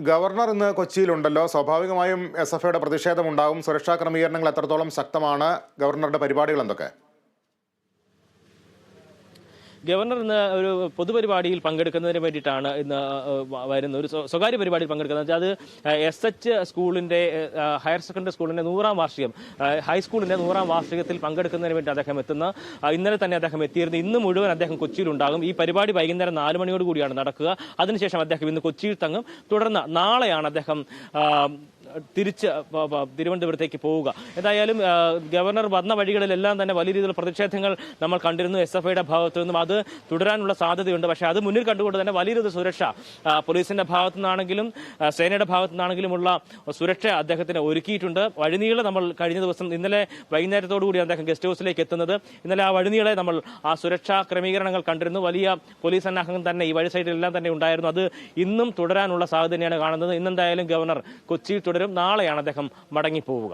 Governor ഇന്ന് കൊച്ചിയിലുണ്ടല്ലോ. സ്വാഭാവികമായും SFIയുടെ പ്രതിഷേധമുണ്ടാകും. സുരക്ഷാ ക്രമീകരണങ്ങൾ എത്രത്തോളം ശക്തമാണ്? ഗവർണറുടെ പരിപാടികൾ എന്തൊക്കെ? ഗവർണർ ഇന്ന് ഒരു പൊതുപരിപാടിയിൽ പങ്കെടുക്കുന്നതിന് വേണ്ടിയിട്ടാണ് ഇന്ന് വരുന്നത്. ഒരു സ്വകാര്യ പരിപാടിയിൽ പങ്കെടുക്കുന്നത്. അത് SH സ്കൂളിന്റെ ഹയർ സെക്കൻഡറി സ്കൂളിന്റെ 100ാം വാർഷികം, ഹൈസ്കൂളിന്റെ 100ാം വാർഷികത്തിൽ പങ്കെടുക്കുന്നതിന് വേണ്ടി അദ്ദേഹം എത്തുന്ന ഇന്നലെ തന്നെ അദ്ദേഹം എത്തിയിരുന്നു. ഇന്ന് മുഴുവൻ അദ്ദേഹം കൊച്ചിയിലുണ്ടാകും. ഈ പരിപാടി വൈകുന്നേരം 4 മണിയോട് കൂടിയാണ് നടക്കുക. അതിനുശേഷം അദ്ദേഹം ഇന്ന് കൊച്ചിയിൽ തങ്ങും. തുടർന്ന് നാളെയാണ് അദ്ദേഹം തിരിച്ച് തിരുവനന്തപുരത്തേക്ക് പോവുക. എന്തായാലും ഗവർണർ വന്ന വഴികളിലെല്ലാം തന്നെ വലിയ രീതിയിലുള്ള പ്രതിഷേധങ്ങൾ നമ്മൾ കണ്ടിരുന്നു SFIയുടെ ഭാഗത്തു നിന്നും. അത് തുടരാനുള്ള സാധ്യതയുണ്ട്. പക്ഷേ അത് മുന്നിൽ കണ്ടുകൊണ്ട് തന്നെ വലിയ രീതിയിൽ സുരക്ഷ പോലീസിന്റെ ഭാഗത്തു നിന്നാണെങ്കിലും സേനയുടെ ഭാഗത്തു നിന്നാണെങ്കിലുമുള്ള സുരക്ഷ അദ്ദേഹത്തിന് ഒരുക്കിയിട്ടുണ്ട്. വഴിനീളെ നമ്മൾ കഴിഞ്ഞ ദിവസം ഇന്നലെ വൈകുന്നേരത്തോടു കൂടി അദ്ദേഹം ഗസ്റ്റ് ഹൗസിലേക്ക് എത്തുന്നത്. ഇന്നലെ ആ വഴിനീളെ നമ്മൾ ആ സുരക്ഷാ ക്രമീകരണങ്ങൾ കണ്ടിരുന്നു. വലിയ പോലീസ് സന്നാഹം തന്നെ ഈ വഴി സൈഡിലെല്ലാം തന്നെ ഉണ്ടായിരുന്നു. അത് ഇന്നും തുടരാനുള്ള സാധ്യത തന്നെയാണ് കാണുന്നത്. ഇന്നെന്തായാലും ഗവർണർ കൊച്ചിയിൽ തുടരും. നാളെയാണ് അദ്ദേഹം മടങ്ങിപ്പോവുക.